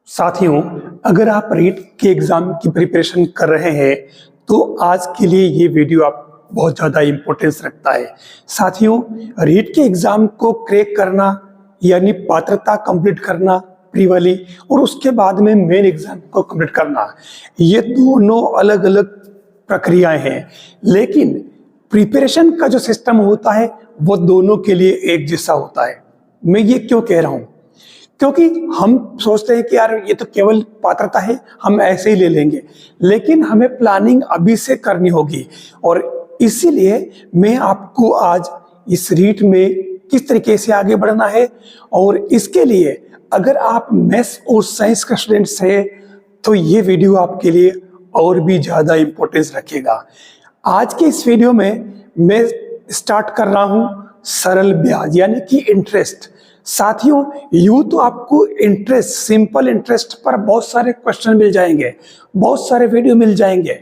साथियों, अगर आप रीट के एग्जाम की प्रिपरेशन कर रहे हैं तो आज के लिए ये वीडियो आप बहुत ज़्यादा इम्पोर्टेंस रखता है। साथियों, रीट के एग्जाम को क्रैक करना यानी पात्रता कंप्लीट करना प्री वाली और उसके बाद में मेन एग्जाम को कंप्लीट करना, ये दोनों अलग अलग प्रक्रियाएं हैं। लेकिन प्रिपरेशन का जो सिस्टम होता है वो दोनों के लिए एक जैसा होता है। मैं ये क्यों कह रहा हूँ? क्योंकि हम सोचते हैं कि यार ये तो केवल पात्रता है, हम ऐसे ही ले लेंगे, लेकिन हमें प्लानिंग अभी से करनी होगी। और इसीलिए मैं आपको आज इस रीट में किस तरीके से आगे बढ़ना है, और इसके लिए अगर आप मैथ्स और साइंस का स्टूडेंट्स हैं तो ये वीडियो आपके लिए और भी ज़्यादा इम्पोर्टेंस रखेगा। आज के इस वीडियो में मैं स्टार्ट कर रहा हूँ सरल ब्याज यानी कि इंटरेस्ट। साथियों, यूं तो आपको इंटरेस्ट, सिंपल इंटरेस्ट पर बहुत सारे क्वेश्चन मिल जाएंगे, बहुत सारे वीडियो मिल जाएंगे,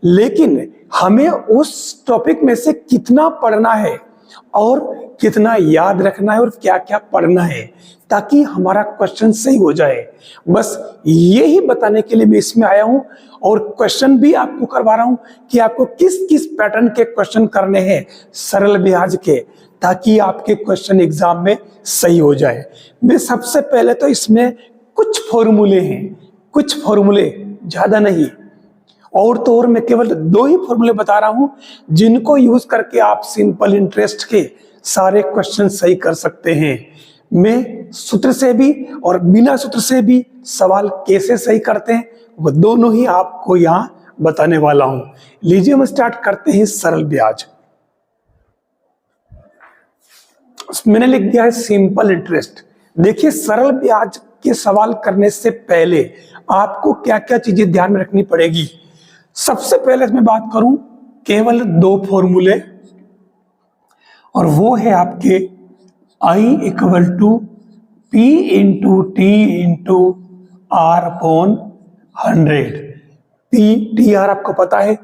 लेकिन हमें उस टॉपिक में से कितना पढ़ना है और कितना याद रखना है और क्या क्या पढ़ना है ताकि हमारा क्वेश्चन सही हो जाए, बस यही बताने के लिए मैं इसमें आया हूं। और क्वेश्चन भी आपको करवा रहा हूं कि आपको किस किस पैटर्न के क्वेश्चन करने हैं सरल ब्याज के, ताकि आपके क्वेश्चन एग्जाम में सही हो जाए। मैं सबसे पहले तो इसमें कुछ फॉर्मूले हैं, कुछ फॉर्मूले, ज्यादा नहीं, और तो और मैं केवल 2 ही फॉर्मूले बता रहा हूं जिनको यूज करके आप सिंपल इंटरेस्ट के सारे क्वेश्चन सही कर सकते हैं। मैं सूत्र से भी और बिना सूत्र से भी सवाल कैसे सही करते हैं वो दोनों ही आपको यहां बताने वाला हूं। लीजिए हम स्टार्ट करते हैं सरल ब्याज। मैंने लिख दिया है सिंपल इंटरेस्ट। देखिए, सरल ब्याज के सवाल करने से पहले आपको क्या क्या चीजें ध्यान में रखनी पड़ेगी। सबसे पहले मैं बात करूं केवल 2 फॉर्मूले, और वो है आपके I equal to P into T into R upon 100। T R आपको पता है,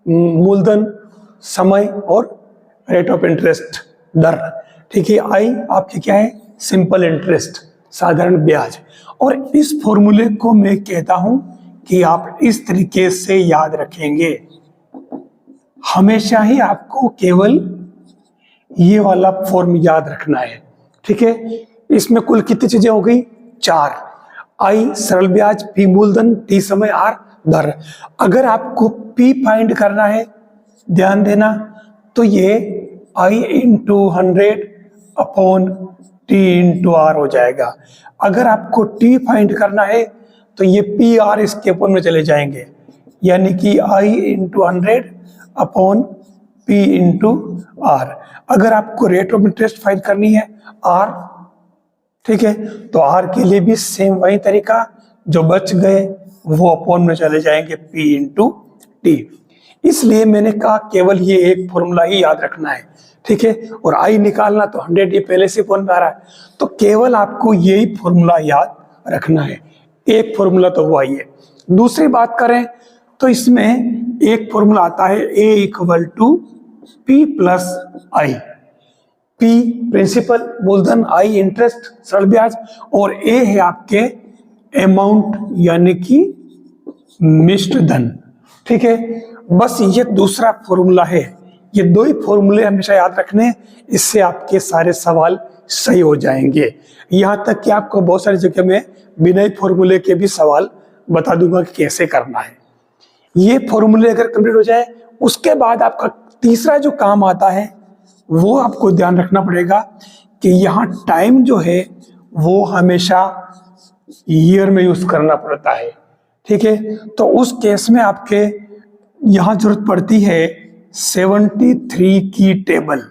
मूलधन, समय और रेट ऑफ इंटरेस्ट, दर। ठीक है, आई आपकी क्या है? सिंपल इंटरेस्ट, साधारण ब्याज। और इस फॉर्मूले को मैं कहता हूं कि आप इस तरीके से याद रखेंगे। हमेशा ही आपको केवल ये वाला फॉर्म याद रखना है। ठीक है, इसमें कुल कितनी चीजें हो गई? 4। आई सरल ब्याज, पी मूलधन, टी समय, आर दर। अगर आपको पी फाइंड करना है, ध्यान देना, तो ये I into 100 upon T into R हो जाएगा। अगर आपको टी फाइंड करना है तो ये पी आर इसके ऊपर में चले जाएंगे, यानी कि I into 100 upon P into R. अगर आपको रेट ऑफ इंटरेस्ट फाइंड करनी है, आर, ठीक है, तो आर के लिए भी सेम वही तरीका, जो बच गए वो अपॉन में चले जाएंगे पी इंटू टी। इसलिए मैंने कहा केवल ये एक फॉर्मूला ही याद रखना है। ठीक है, और आई निकालना तो 100 ये पहले से फॉर्म में आ रहा है, तो केवल आपको यही फॉर्मूला याद रखना है। एक फॉर्मूला तो हुआ ये। दूसरी बात करें तो इसमें एक फॉर्मूला आता है A equal to P plus I. P principal मूलधन, आई इंटरेस्ट सरल ब्याज, और ए है आपके अमाउंट यानी कि मिश्र धन। ठीक है, बस ये दूसरा फॉर्मूला है। ये 2 ही फॉर्मूले हमेशा याद रखने, इससे आपके सारे सवाल सही हो जाएंगे। यहां तक कि आपको बहुत सारी जगह में बिना ही फॉर्मूले के भी सवाल बता दूंगा कि कैसे करना है। ये फॉर्मूले अगर कंप्लीट हो जाए, उसके बाद आपका तीसरा जो काम आता है वो आपको ध्यान रखना पड़ेगा कि यहाँ टाइम जो है वो हमेशा ईयर में यूज करना पड़ता है। ठीक है, तो उस केस में आपके यहाँ जरूरत पड़ती है 73 की टेबल।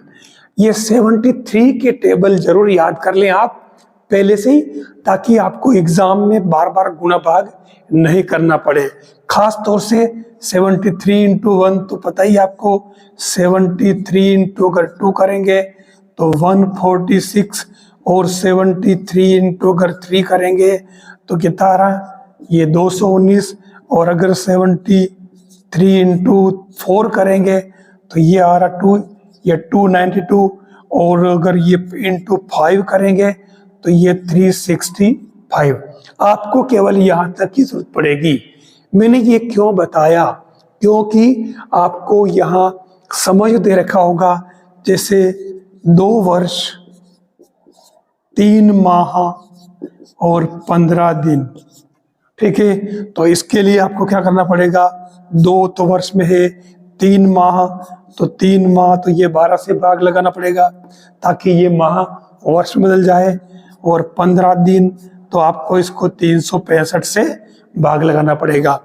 ये 73 के टेबल जरूर याद कर लें आप पहले से ही, ताकि आपको एग्जाम में बार बार गुणा भाग नहीं करना पड़े। खास तौर से 73 इंटू 1 तो पता ही आपको, 73 इंटू अगर 2 करेंगे तो 146, और 73 इंटू अगर 3 करेंगे तो कितना आ रहा? ये 219, और अगर 73 इंटू 4 करेंगे तो ये आ रहा 2, ये 292, और अगर ये इंटू 5 करेंगे तो ये 360 5। आपको केवल यहाँ तक की जरूरत पड़ेगी। मैंने ये क्यों बताया, क्योंकि आपको यहाँ समझ दे रखा होगा, जैसे 2 वर्ष 3 माह और 15 दिन। ठीक है, तो इसके लिए आपको क्या करना पड़ेगा, 2 तो वर्ष में है, 3 माह तो 3 माह तो ये 12 से भाग लगाना पड़ेगा ताकि ये माह वर्ष में बदल जाए, और 15 दिन तो आपको इसको 365 से भाग लगाना पड़ेगा।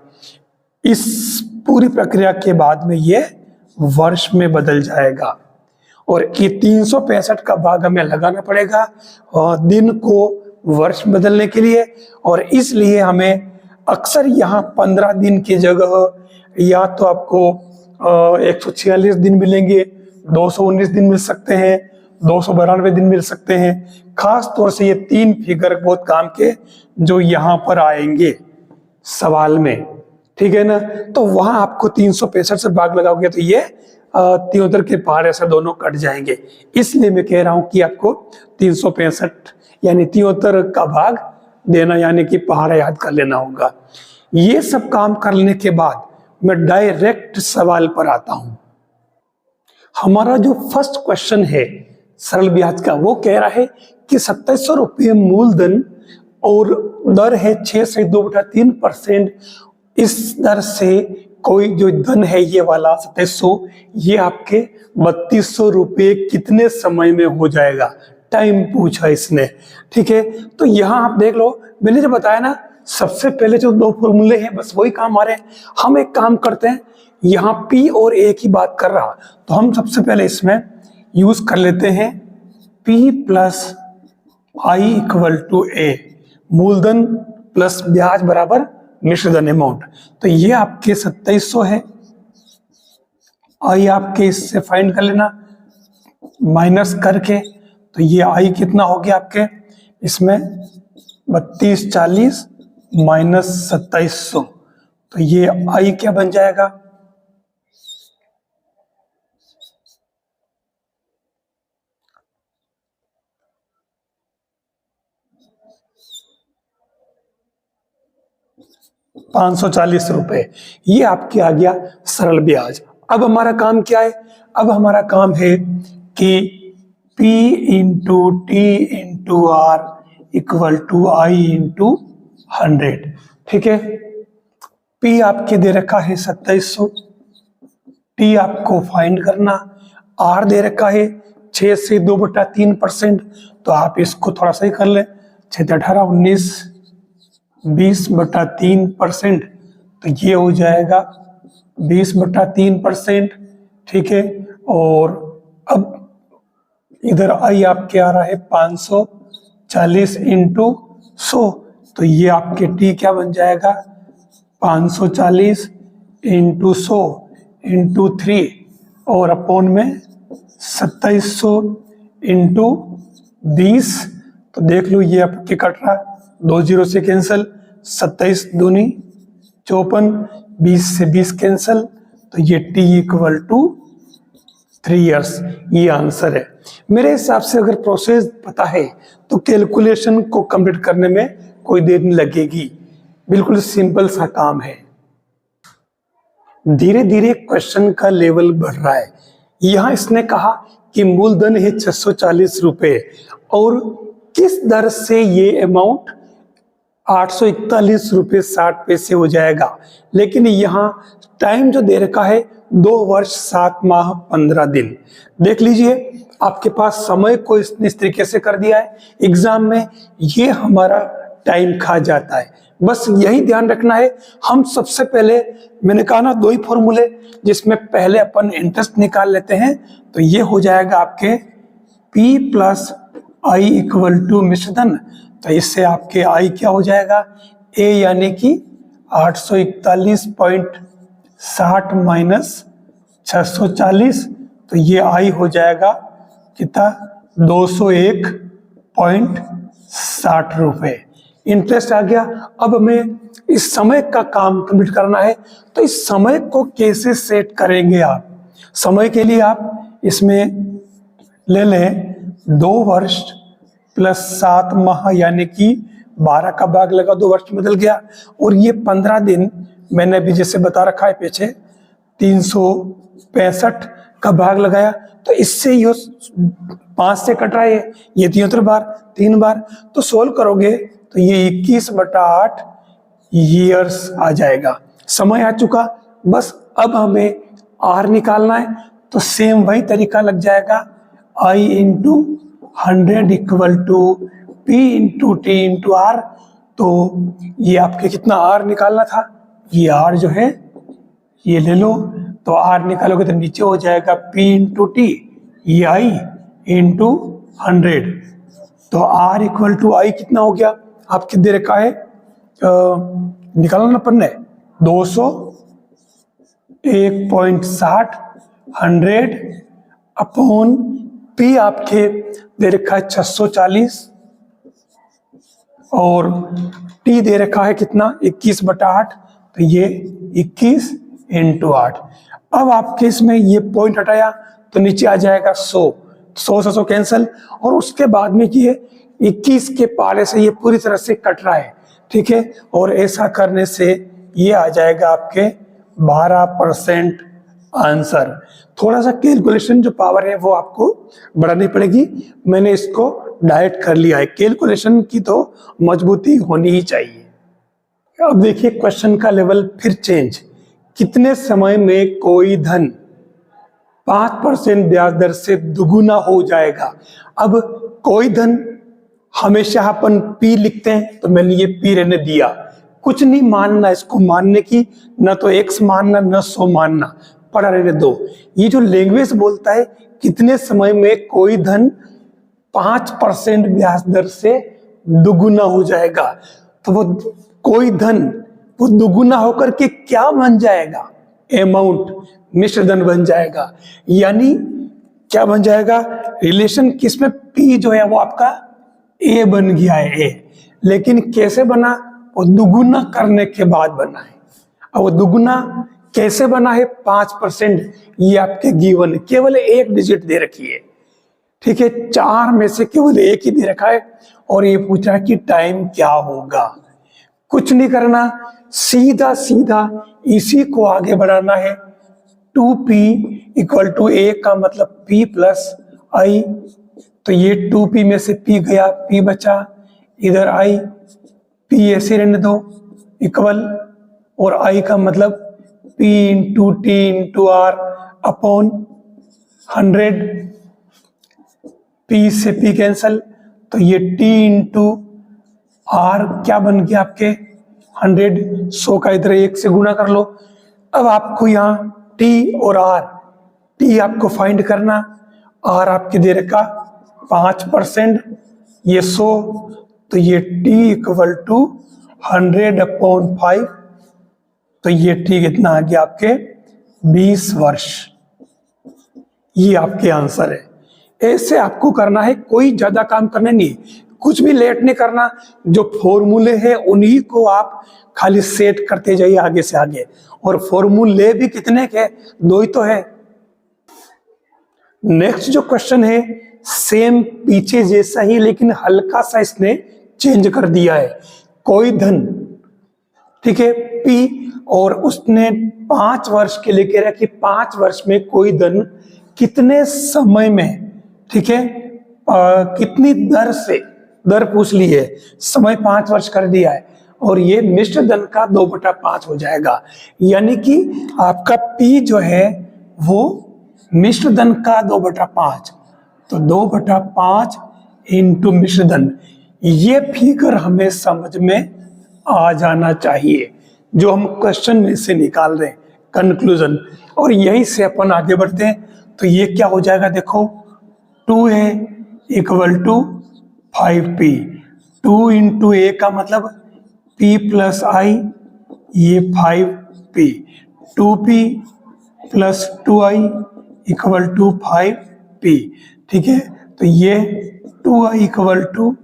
इस पूरी प्रक्रिया के बाद में ये वर्ष में बदल जाएगा, और ये 365 का भाग हमें लगाना पड़ेगा दिन को वर्ष में बदलने के लिए। और इसलिए हमें अक्सर यहाँ 15 दिन की जगह या तो आपको 146 दिन मिलेंगे, 219 दिन मिल सकते हैं, 292 दिन मिल सकते हैं। खास तौर से ये 3 फिगर बहुत काम के जो यहाँ पर आएंगे सवाल में, ठीक है ना। तो वहां आपको 365 से भाग लगाओगे तो ये 73 के पार ऐसा दोनों कट जाएंगे। इसलिए मैं कह रहा हूं कि आपको 365 यानी 73 का भाग देना यानी कि पहाड़ा याद कर लेना होगा। ये सब काम कर लेने के बाद मैं डायरेक्ट सवाल पर आता हूं। हमारा जो फर्स्ट क्वेश्चन है सरल ब्याज का, वो कह रहा है कि 2700 रुपये मूलधन और दर है 6 से 2/3%। इस दर से कोई जो धन है ये वाला 2700, ये आपके 3200 रुपये कितने समय में हो जाएगा, टाइम पूछा इसने। ठीक है, तो यहां आप देख लो, मैंने जो बताया ना, सबसे पहले जो 2 फॉर्मूले हैं बस वही काम आ रहे हैं। हम एक काम करते हैं, यहाँ P और A की बात कर रहा, तो हम सबसे पहले इसमें यूज कर लेते हैं P plus I equal to A, मूलधन प्लस ब्याज बराबर मिश्रधन अमाउंट। तो ये आपके 2700 है, I आपके इससे फाइंड कर लेना माइनस करके, तो ये I कितना हो गया आपके इसमें 3240 माइनस 2700, तो ये I क्या बन जाएगा, ₹540। ये आपके आ गया सरल ब्याज। अब हमारा काम क्या है, अब हमारा काम है कि P into T into R equal to I into 100। ठीक है, P आपके दे रखा है 2700, T आपको फाइंड करना, R दे रखा है 6 से 2/3%, तो आप इसको थोड़ा सा ही कर लें, 6 18 19 20/3%, तो ये हो जाएगा 20/3%। ठीक है, और अब इधर I आपके आ रहा है 540 इंटू 100, तो ये आपके T क्या बन जाएगा 540 इंटू 100 इंटू 3 और अपॉन में 2700 इंटू 20, तो देख लो ये आपके कट रहा, 2 0 से कैंसिल, 27 दूनी 54, 20 से 20 कैंसिल, तो ये T इक्वल टू 3 इयर्स, ये आंसर है। मेरे हिसाब से अगर प्रोसेस पता है तो कैलकुलेशन को कंप्लीट करने में कोई देर नहीं लगेगी, बिल्कुल सिंपल सा काम है। धीरे धीरे क्वेश्चन का लेवल बढ़ रहा है। यहां इसने कहा कि मूलधन है 640 रुपए और किस दर से ये अमाउंट 841 रुपये 60 पैसे हो जाएगा, लेकिन यहाँ टाइम जो दे रखा है 2 वर्ष 7 माह 15 दिन। देख लीजिए आपके पास समय को इसने इस तरीके से कर दिया है, एग्जाम में ये हमारा टाइम खा जाता है। बस यही ध्यान रखना है। हम सबसे पहले, मैंने कहा ना 2 ही फॉर्मूले, जिसमें पहले अपन इंटरेस्ट निकाल लेते हैं, तो ये हो जाएगा आपके P plus I equal to मिश्रधन, तो इससे आपके I क्या हो जाएगा A यानी कि 841.60 माइनस 640, तो ये I हो जाएगा कितना 201.60 रुपये। इंटरेस्ट आ गया। अब हमें इस समय का काम कंप्लीट करना है, तो इस समय को कैसे सेट करेंगे आप। समय के लिए आप इसमें ले लें 2 वर्ष प्लस 7 माह यानी कि 12 का भाग लगा 2 वर्ष में बदल गया। और ये 15 दिन मैंने अभी जैसे बता रखा है पीछे 365 का भाग लगाया, तो इससे ये 5 से कट रहा है, ये 73 बार 3 बार, तो सोल्व करोगे तो ये 21/8 ईयर्स आ जाएगा। समय आ चुका, बस अब हमें आर निकालना है, तो सेम वही तरीका लग जाएगा, I into 100 equal to P into T into R. तो ये आपके कितना आर निकालना था, ये आर जो है ये ले लो, तो आर निकालोगे तो नीचे हो जाएगा P इंटू टी, ये I इंटू 100। तो आर इक्वल टू आई कितना हो गया, आपके दे रखा है निकालना पड़ना है 200 1.60 100 अपॉन पी आपके दे रखा है 640 और टी दे रखा है कितना 21/8, तो ये 21 इंटू 8। अब आपके इसमें ये पॉइंट हटाया तो नीचे आ जाएगा 100 से 100 कैंसिल, और उसके बाद में ये 21 के पारे से ये पूरी तरह से कट रहा है, ठीक है। और ऐसा करने से ये आ जाएगा आपके 12% आंसर। थोड़ा सा कैलकुलेशन जो पावर है वो आपको बढ़ानी पड़ेगी, मैंने इसको डायरेक्ट कर लिया है। कैलकुलेशन की तो मजबूती होनी ही चाहिए। अब देखिए क्वेश्चन का लेवल फिर चेंज। कितने समय में कोई धन 5% ब्याज दर से दुगुना हो जाएगा। अब कोई धन हमेशा अपन पी लिखते हैं, तो मैंने ये पी रहने दिया, कुछ नहीं मानना इसको, मानने की न तो x मानना न 100 मानना, पढ़ा रहने दो। ये जो लैंग्वेज बोलता है कितने समय में कोई धन 5% ब्याज दर से दुगुना हो जाएगा, तो वो कोई धन वो दुगुना होकर के क्या बन जाएगा, अमाउंट, मिश्र धन बन जाएगा। यानी क्या बन जाएगा, रिलेशन किसमें p जो है वो आपका a बन गया है a, लेकिन कैसे बना, वो दुगुना करने के बाद बना है। अब वो दुगुना कैसे बना है, 5%, ये आपके गिवन, केवल एक डिजिट दे रखी है, ठीक है, 4 में से केवल एक ही दे रखा है, और ये पूछा कि टाइम क्या होगा। कुछ नहीं करना, सीधा सीधा इसी को आगे बढ़ाना है। 2p इक्वल टू a का मतलब p प्लस i, तो ये 2p में से p गया, p बचा, इधर i, p ऐसे रहने दो इक्वल, और i का मतलब p into T into R upon 100, p से p कैंसल, तो ये t इंटू आर क्या बन गया आपके 100, 100 का इधर 1 से गुना कर लो। अब आपको यहाँ t और r, t आपको फाइंड करना, r आपके दे रखा 5%, ये 100, तो ये t इक्वल टू 100 अपॉन 5, तो ये t कितना आ गया आपके 20 वर्ष। ये आपके आंसर है। ऐसे आपको करना है, कोई ज्यादा काम करना नहीं, कुछ भी लेट नहीं करना, जो फॉर्मूले हैं उन्हीं को आप खाली सेट करते जाइए आगे से आगे। और फॉर्मूले भी कितने के, 2 ही तो है। नेक्स्ट जो क्वेश्चन है सेम पीछे जैसा ही, लेकिन हल्का सा इसने चेंज कर दिया है। कोई धन, ठीक है, P, और उसने 5 वर्ष के लिए कह रहा है कि 5 वर्ष में कोई धन कितने समय में, ठीक है, कितनी दर से, दर पूछ ली है, समय 5 वर्ष कर दिया है, और ये मिश्र धन का 2/5 हो जाएगा। यानी कि आपका P जो है वो मिश्र धन का 2/5, तो 2/5 इंटू मिश्र धन, ये फिगर हमें समझ में आ जाना चाहिए, जो हम क्वेश्चन में से निकाल रहे हैं, कंक्लूजन। और यहीं से अपन आगे बढ़ते हैं, तो ये क्या हो जाएगा, देखो 2a equal to 5p, 2 into a का मतलब p प्लस i, ये 5p, 2p plus 2i equal to 5p, ठीक है। तो ये 2i equal to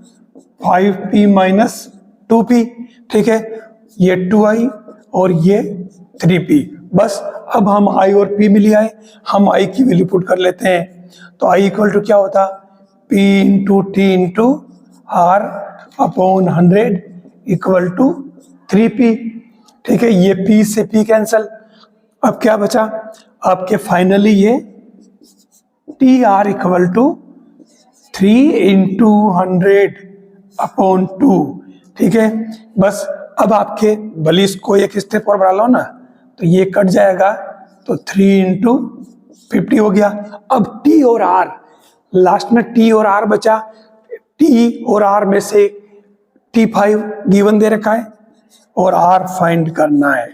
5p minus 2p, ठीक है, ये 2i और ये 3p। बस अब हम i और p मिल आए, हम i की वैल्यू पुट कर लेते हैं, तो i इक्वल टू क्या होता, p into T into R upon 100 equal to 3p। ठीक है, ये p से p कैंसल। अब क्या बचा आपके फाइनली ये T R equal to 3 into 100 upon 2। ठीक है, बस अब आपके भले इसको एक स्टेप और बढ़ा लो ना, तो ये कट जाएगा, तो 3 इंटू 50 हो गया। अब टी और आर, लास्ट में टी और आर बचा। टी और आर में से T5 गिवन दे रखा है और आर फाइंड करना है,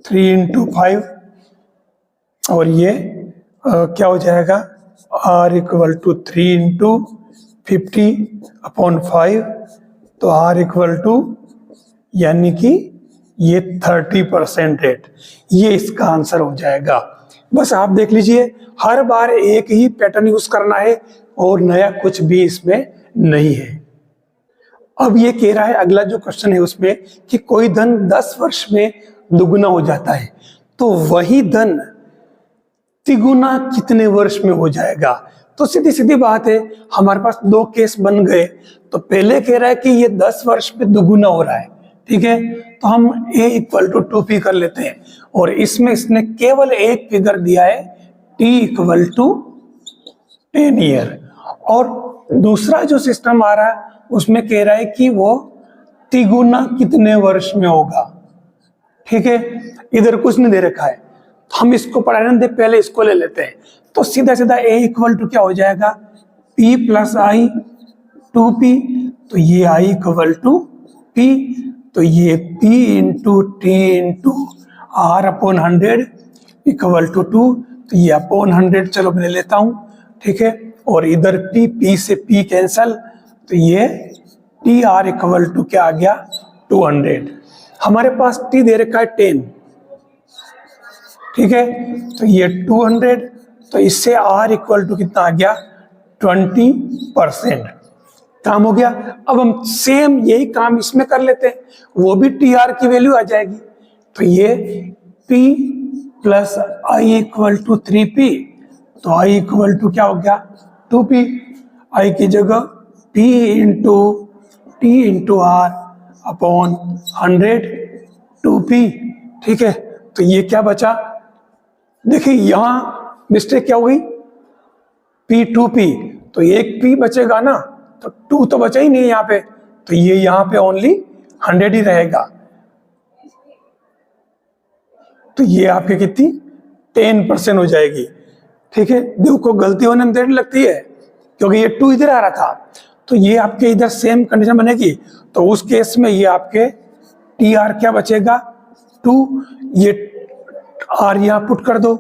3 इंटू 5, और ये क्या हो जाएगा, R equal to 3 into 50 upon 5, तो R इक्वल टू यानी कि ये 30% रेट, ये इसका आंसर हो जाएगा। बस आप देख लीजिए, हर बार एक ही पैटर्न यूज करना है और नया कुछ भी इसमें नहीं है। अब ये कह रहा है अगला जो क्वेश्चन है उसमें कि कोई धन 10 वर्ष में दुगुना हो जाता है, तो वही धन तिगुना कितने वर्ष में हो जाएगा। तो सीधी सीधी बात है, हमारे पास दो केस बन गए। तो पहले कह रहा है कि ये 10 वर्ष में दुगुना हो रहा है, ठीक है, तो हम a इक्वल टू 2p कर लेते हैं, और इसमें इसने केवल एक फिगर दिया है t इक्वल टू 10 ईयर। और दूसरा जो सिस्टम आ रहा है उसमें कह रहा है कि वो तिगुना कितने वर्ष में होगा। ठीक है, इधर कुछ नहीं दे रखा है, तो हम इसको पढ़ाने दे, पहले इसको ले लेते हैं। तो सीधा सीधा a इक्वल टू क्या हो जाएगा, p प्लस आई 2p, तो ये i इक्वल टू p, तो ये p into T into R upon 100 equal to 2, तो ये अपॉन 100 चलो मैं ले लेता हूँ। ठीक है, और इधर p से p कैंसल, तो ये टी आर इक्वल टू क्या आ गया 200। हमारे पास t दे रखा है 10, ठीक है, तो ये 200, तो इससे r इक्वल टू कितना आ गया 20%। काम हो गया। अब हम सेम यही काम इसमें कर लेते हैं, वो भी टी आर की वैल्यू आ जाएगी। तो ये p plus I equal to 3p, तो आई इक्वल टू क्या हो गया 2p, आई की जगह p into T into R upon 100 2p। ठीक है, तो ये क्या बचा, देखिए यहां मिस्टेक क्या हो गई, p 2p, तो एक p बचेगा ना, तो 2 तो बचा ही नहीं यहाँ पे, तो ये यहाँ पे ओनली 100 ही रहेगा। तो ये आपके कितनी 10% हो जाएगी। ठीक है, देखो गलती होने में देर लगती है क्योंकि ये 2 इधर आ रहा था, तो ये आपके इधर सेम कंडीशन बनेगी। तो उस केस में ये आपके टी आर क्या बचेगा 2, ये आर यहाँ पुट कर दो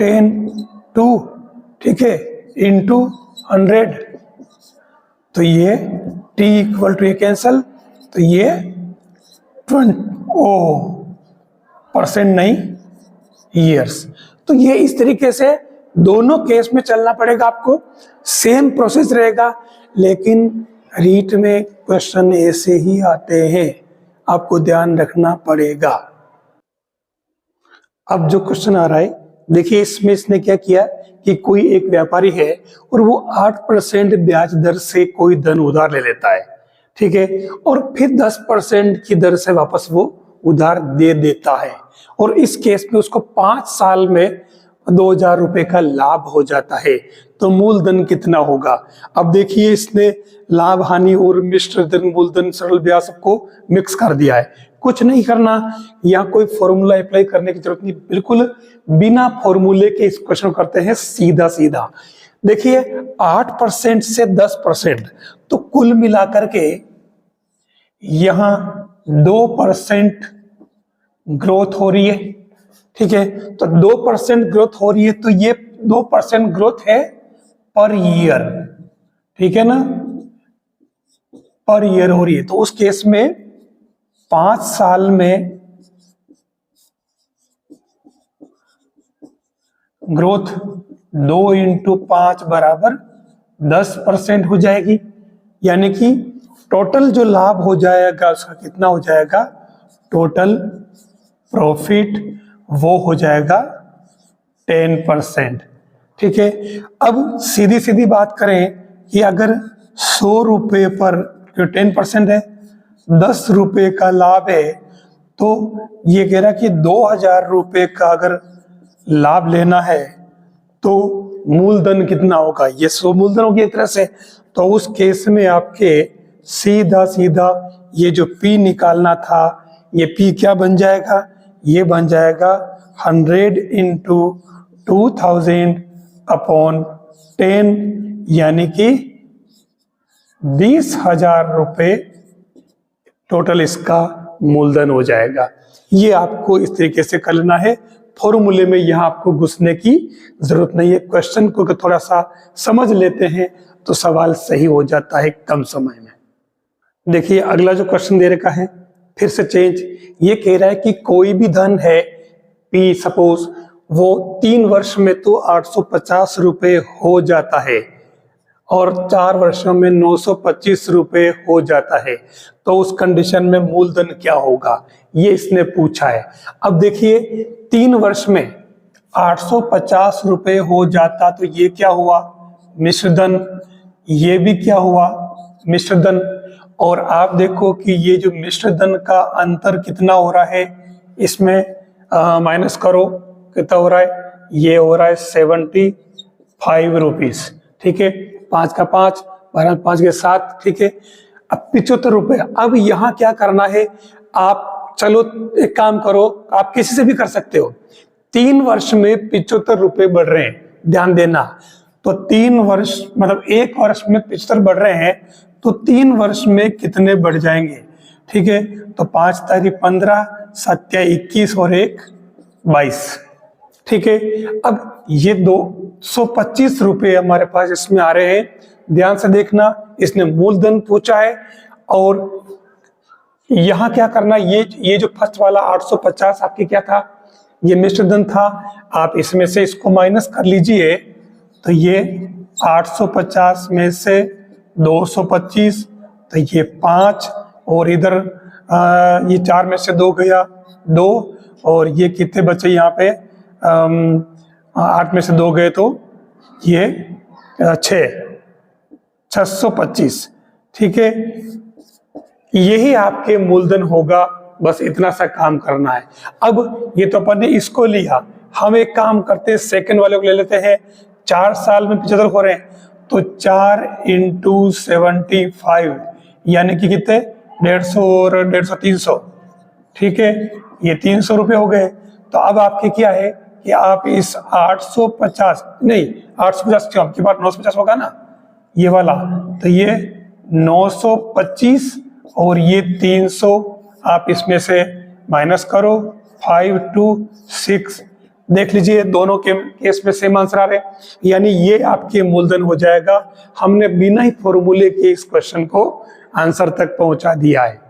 10 2, ठीक है, इंटू 100, तो ये t इक्वल टू ये कैंसल, तो ये 20% नहीं ईयर्स। तो ये इस तरीके से दोनों केस में चलना पड़ेगा आपको, सेम प्रोसेस रहेगा, लेकिन रीट में क्वेश्चन ऐसे ही आते हैं, आपको ध्यान रखना पड़ेगा। अब जो क्वेश्चन आ रहा है देखिए, इसमें इसने क्या किया कि कोई एक व्यापारी है और वो 8% ब्याज दर से कोई धन उधार ले लेता है, ठीक है, और फिर 10% की दर से वापस वो उधार दे देता है, और इस केस में उसको 5 साल में 2000 रुपए का लाभ हो जाता है। तो मूलधन कितना होगा। अब देखिए इसने लाभ हानि और मिश्र धन मूलधन सरल ब्याज सबको मिक्स कर दिया है, कुछ नहीं करना, यहाँ कोई फॉर्मूला अप्लाई करने की जरूरत नहीं, बिल्कुल बिना फॉर्मूले के इस क्वेश्चन करते हैं सीधा सीधा। देखिए 8% से 10%, तो कुल मिलाकर के यहां 2% ग्रोथ हो रही है, ठीक है, तो 2% ग्रोथ हो रही है, तो ये 2% ग्रोथ है पर ईयर, ठीक है ना, पर ईयर हो रही है। तो उस केस में 5 साल में ग्रोथ 2 इंटू 5 बराबर 10% हो जाएगी, यानी कि टोटल जो लाभ हो जाएगा उसका कितना हो जाएगा, टोटल प्रॉफिट वो हो जाएगा 10%। ठीक है, अब सीधी सीधी बात करें कि अगर 100 रुपये पर जो 10% है 10 रुपये का लाभ है, तो ये कह रहा कि 2000 रुपये का अगर लाभ लेना है तो मूलधन कितना होगा, ये 100 मूलधन होगी एक तरह से। तो उस केस में आपके सीधा सीधा ये जो P निकालना था, ये P क्या बन जाएगा, ये बन जाएगा 100 इंटू 2000 अपॉन 10, यानी कि 20,000 रुपये टोटल इसका मूलधन हो जाएगा। ये आपको इस तरीके से कर लेना है। फॉर्मूले में यहाँ आपको घुसने की जरूरत नहीं है। क्वेश्चन को थोड़ा सा समझ लेते हैं तो सवाल सही हो जाता है कम समय में। देखिए अगला जो क्वेश्चन दे रखा है, फिर से चेंज। ये कह रहा है कि कोई भी धन है P, सपोज वो 3 वर्ष में तो 850 रुपये हो जाता है और 4 वर्षों में 925 रुपये हो जाता है, तो उस कंडीशन में मूलधन क्या होगा, ये इसने पूछा है। अब देखिए 3 वर्ष में 850 रुपये हो जाता तो ये क्या हुआ, मिश्रधन। ये भी क्या हुआ, मिश्रधन। और आप देखो कि ये जो मिश्रधन का अंतर कितना हो रहा है, इसमें माइनस करो कितना हो रहा है, ये हो रहा है 75 रुपीज। ठीक है, 5 का 5, 12 5 के 7। ठीक है, अब 75 रुपये। अब यहाँ क्या करना है, आप चलो एक काम करो, आप किसी से भी कर सकते हो। 3 वर्ष में 75 रुपये बढ़ रहे हैं, ध्यान देना। तो 3 वर्ष मतलब 1 वर्ष में 75 बढ़ रहे हैं, तो 3 वर्ष में कितने बढ़ जाएंगे। ठीक है, तो 5 तारीख 15, 7 21 और 1 22। ठीक है, अब ये 225 रुपये हमारे पास इसमें आ रहे हैं। ध्यान से देखना, इसने मूलधन पूछा है और यहाँ क्या करना, ये जो फर्स्ट वाला 850 आपके क्या था, ये मिश्रधन था। आप इसमें से इसको माइनस कर लीजिए, तो ये 850 में से 225, तो ये 5 और इधर ये 4 में से 2 गया 2, और ये कितने बचे यहाँ पे 8 में से 2 गए तो ये 625। ठीक है, यही आपके मूलधन होगा, बस इतना सा काम करना है। अब ये तो अपन ने इसको लिया, हम एक काम करते हैं सेकंड वाले को ले लेते हैं। 4 साल में 75 हो रहे हैं, तो 4 इंटू 75 यानी कि कितने 150 और 150 300। ठीक है, ये 300 रुपये हो गए। तो अब आपके क्या है कि आप इस 850 नहीं 850 क्यों, आपके पास 950 होगा ना ये वाला, तो ये 925 और ये 300 आप इसमें से माइनस करो, 5 2 6। देख लीजिए दोनों के केस में सेम आंसर आ रहे, यानी ये आपके मूलधन हो जाएगा। हमने बिना ही फॉर्मूले के इस क्वेश्चन को आंसर तक पहुंचा दिया है।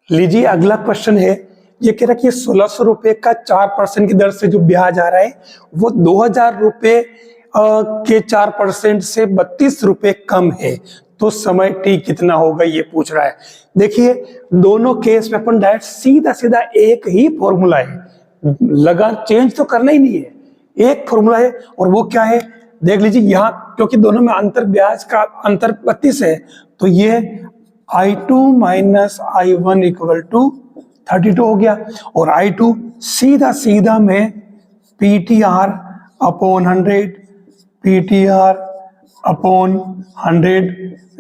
लीजिए अगला क्वेश्चन है, ये कह रहा है कि 1600 रुपये का 4% की दर से जो ब्याज आ रहा है वो 2000 रुपये के 4% से 32 रुपये कम है, तो समय t कितना होगा ये पूछ रहा है। देखिए दोनों केस में अपन डायरेक्ट सीधा सीधा एक ही फॉर्मूला है, लगा चेंज तो करना ही नहीं है, एक फॉर्मूला है। और वो क्या है देख लीजिए, यहाँ क्योंकि दोनों में अंतर ब्याज का अंतर 32 है, तो ये I2 minus I1 equal to 32 हो गया। और I2 सीधा सीधा में PTR upon 100, PTR upon 100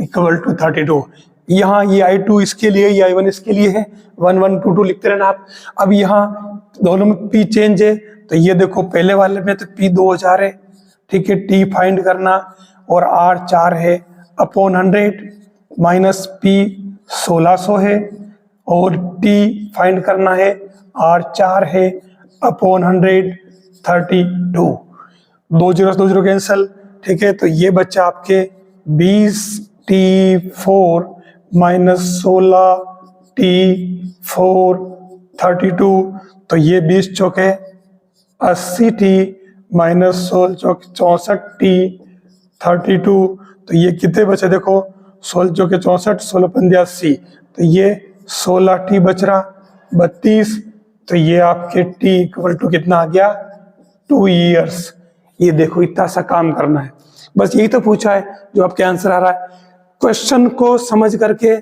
equal to 32। यहाँ ये I2 इसके लिए, ये I1 इसके लिए है, 1 1 2 2 लिखते रहना आप। अब यहाँ दोनों में P चेंज है, तो ये देखो पहले वाले में तो P 2000 है। ठीक है, T फाइंड करना और R 4 है अपॉन 100 माइनस P 1600 है और T फाइंड करना है, R 4 है अपॉन 100 32। 2 0 कैंसल। ठीक है, तो ये बच्चा आपके 20T4 माइनस 16T4 32, तो ये 20 चौके 80T माइनस 16 चौके 64T 32, तो ये कितने बचे देखो 16 चौके 64 16 पंजे 80, तो ये 16T बच रहा 32, तो ये आपके T इक्वल टू कितना आ गया 2 इयर्स। ये देखो इतना सा काम करना है। बस यही तो पूछा है जो आपके आंसर आ रहा है। क्वेश्चन को समझ करके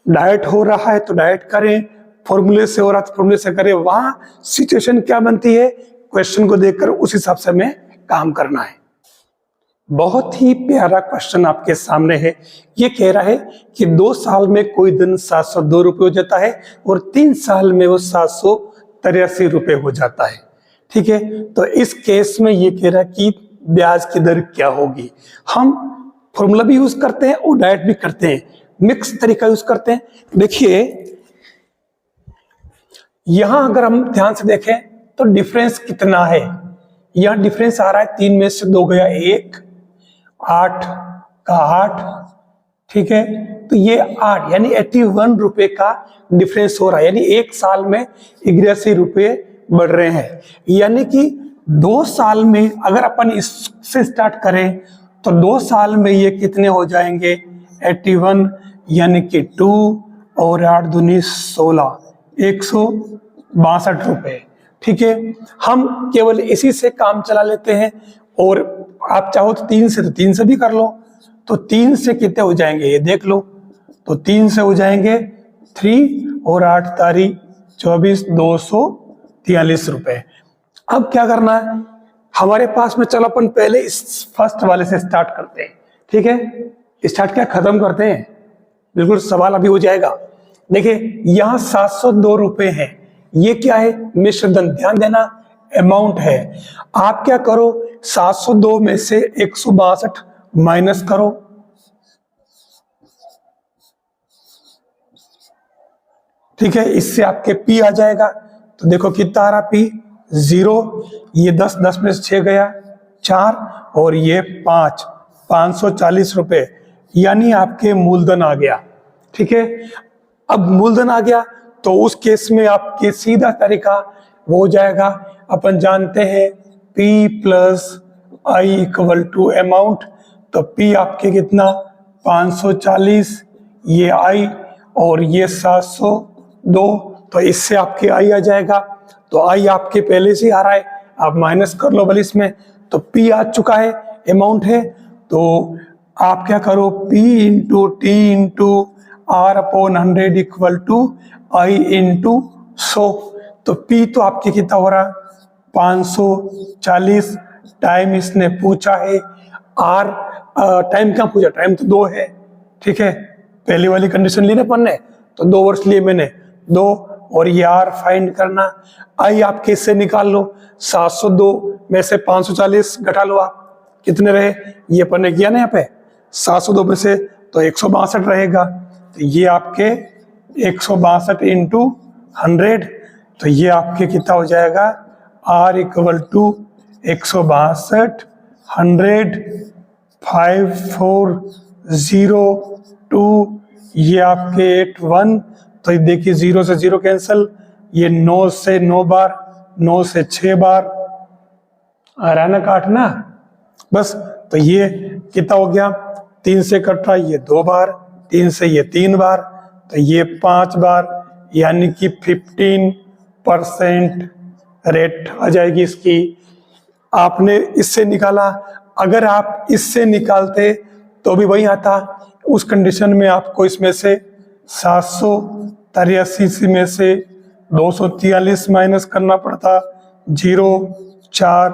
डायरेक्ट हो रहा है तो डायरेक्ट करें, फॉर्मूले से हो रहा है तो फॉर्मूले से करें। वहां सिचुएशन क्या बनती है, क्वेश्चन को देखकर उस हिसाब से हमें काम करना है। बहुत ही प्यारा क्वेश्चन आपके सामने है। ये कह रहा है कि 2 साल में कोई दिन 702 रुपये हो जाता है और 3 साल में वो 783 रुपये हो जाता है। ठीक है, तो इस केस में ये कह रहा है कि ब्याज की दर क्या होगी। हम फॉर्मूला भी यूज करते हैं और डायरेक्ट भी करते हैं, मिक्स तरीका यूज करते हैं। देखिए यहां अगर हम ध्यान से देखें तो डिफरेंस कितना है, यहां डिफरेंस आ रहा है 3 में से 2 गया 1, 8 का 8, ठीक है, तो ये 8 यानी 81 रुपए का डिफरेंस हो रहा है। यानी 1 साल में 81 रुपये बढ़ रहे हैं। यानी कि 2 साल में अगर अपन इससे स्टार्ट करें तो 2 साल में ये कितने हो जाएंगे 81 यानी कि 2 और 8 दूनी 16, 162 रुपये। ठीक है, हम केवल इसी से काम चला लेते हैं और आप चाहो तो 3 से भी कर लो। तो 3 से कितने हो जाएंगे ये देख लो, तो 3 से हो जाएंगे 3 और 8 तारीख 24, 243 रुपए। अब क्या करना है हमारे पास में, चलो अपन पहले इस फर्स्ट वाले से स्टार्ट करते हैं। ठीक है, स्टार्ट क्या खत्म करते हैं, बिल्कुल सवाल अभी हो जाएगा। देखिए यहाँ 702 रुपए है, ये क्या है मिश्र धन, ध्यान देना अमाउंट है। आप क्या करो 702 में से 162 माइनस करो, ठीक है, इससे आपके पी आ जाएगा। तो देखो कितना आ रहा पी 0, ये 10 में से 6 गया 4 और ये 5, 540 रुपए यानी आपके मूलधन आ गया। ठीक है, अब मूलधन आ गया तो उस केस में आपके सीधा तरीका वो हो जाएगा, अपन जानते हैं P plus I equal to amount. तो P आपके कितना 540, ये I और ये 702, तो इससे आपके I आ जाएगा। तो I आपके पहले से आ रहा है, आप माइनस कर लो भले इसमें, तो P आ चुका है, अमाउंट है। तो आप क्या करो P into T into R upon 100 equal to I into 100। तो P तो आपके कितना हो रहा 540 टाइम इसने पूछा है, R टाइम क्या पूछा, टाइम तो 2 है। ठीक है, पहली वाली कंडीशन ली ना अपन ने, तो 2 वर्ष लिए मैंने 2 और ये R फाइंड करना। I आपके इससे निकाल लो, 702 में से 540 घटा लो, आप कितने रहे, ये अपन ने किया ना यहाँ पे 702 में से तो 162 रहेगा। तो ये आपके 162 इंटू 100, तो ये आपके कितना हो जाएगा R इक्वल टू 162 100 5402, ये आपके 81। तो देखिए 0 से 0 कैंसिल, ये 9 से 9 बार, 9 से 6 बार आ रहा है ना काटना, बस। तो ये कितना हो गया 3 से कट रहा है ये 2 बार, 3 से ये 3 बार, तो ये 5 बार, यानी कि 15% रेट आ जाएगी इसकी। आपने इससे निकाला, अगर आप इससे निकालते तो भी वही आता। उस कंडीशन में आपको इसमें से 783 में से 243 माइनस करना पड़ता, 0 4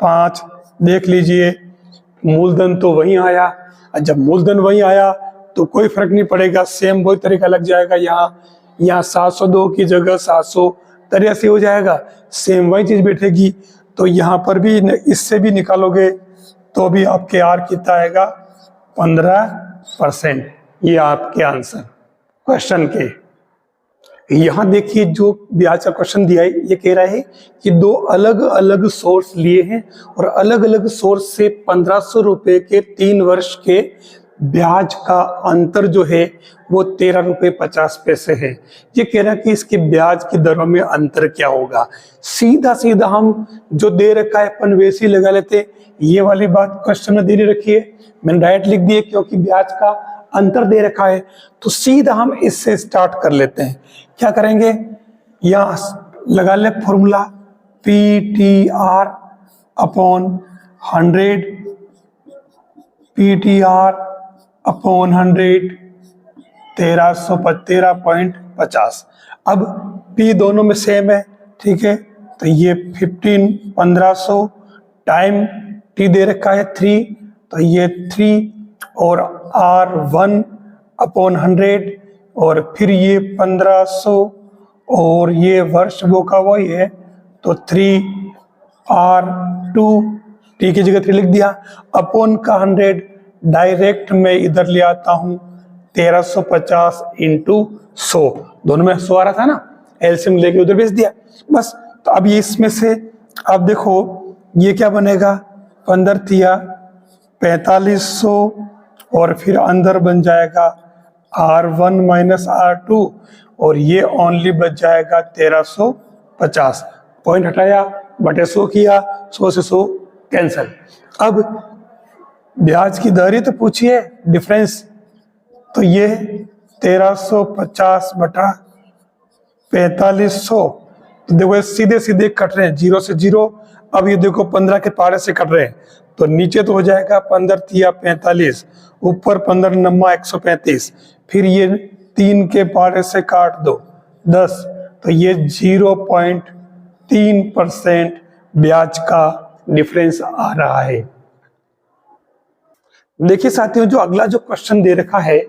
5, देख लीजिए मूलधन तो वही आया। जब मूलधन वही आया तो कोई फर्क नहीं पड़ेगा, सेम वही तरीका लग जाएगा। यहाँ 702 की जगह 783 हो जाएगा, सेम वही चीज बैठेगी। तो यहाँ पर भी इससे भी निकालोगे तो भी आपके आर कितना आएगा 15%। ये आपके आंसर क्वेश्चन के। यहाँ देखिए जो ब्याज का क्वेश्चन दिया है, ये कह रहा है कि 2 अलग अलग सोर्स लिए हैं और अलग अलग सोर्स से 1500 रुपए के 3 वर्ष के ब्याज का अंतर जो है वो 13 रुपये 50 पैसे है। ये कह रहा है कि इसके ब्याज की दरों में अंतर क्या होगा। सीधा सीधा हम जो दे रखा है अपन वैसे ही लगा लेते। ये वाली बात क्वेश्चन में दे रखी है, मैंने डायरेक्ट लिख दिए क्योंकि ब्याज का अंतर दे रखा है। तो सीधा हम इससे स्टार्ट कर लेते हैं। क्या करेंगे, यहाँ लगा ले formula PTR upon 100 PTR upon 100 1350। अब P दोनों में सेम है, ठीक है, तो ये 1500 टाइम T दे रखा है 3, तो ये 3 और R1 अपॉन 100 और फिर ये 1500 और ये वर्ष वो का वही है, तो 3R2 T की जगह 3 लिख दिया, अपॉन का 100 डायरेक्ट मैं इधर ले आता हूँ 1350 इंटू 100, दोनों में 100 आ रहा था ना, एलसीएम लेके उधर भेज दिया बस। तो अब ये इसमें से आप देखो ये क्या बनेगा, 15 तिया 4500 और फिर अंदर बन जाएगा R1 माइनस R2 और ये ओनली बच जाएगा 1350। पॉइंट हटाया बटे 100 किया, 100 से 100 कैंसिल। अब ब्याज की दर ही तो पूछिए डिफरेंस, तो ये 1350 बटा 4500, तो देखो सीधे सीधे कट रहे हैं 0 से 0। अब ये देखो 15 के पारे से कट रहे हैं, तो नीचे तो हो जाएगा 15 तिया 45, ऊपर 15 नम्मा 135, फिर ये 3 के पारे से काट दो 10, तो ये 0.3% ब्याज का डिफरेंस आ रहा है। देखिए साथियों, जो अगला जो क्वेश्चन दे रखा है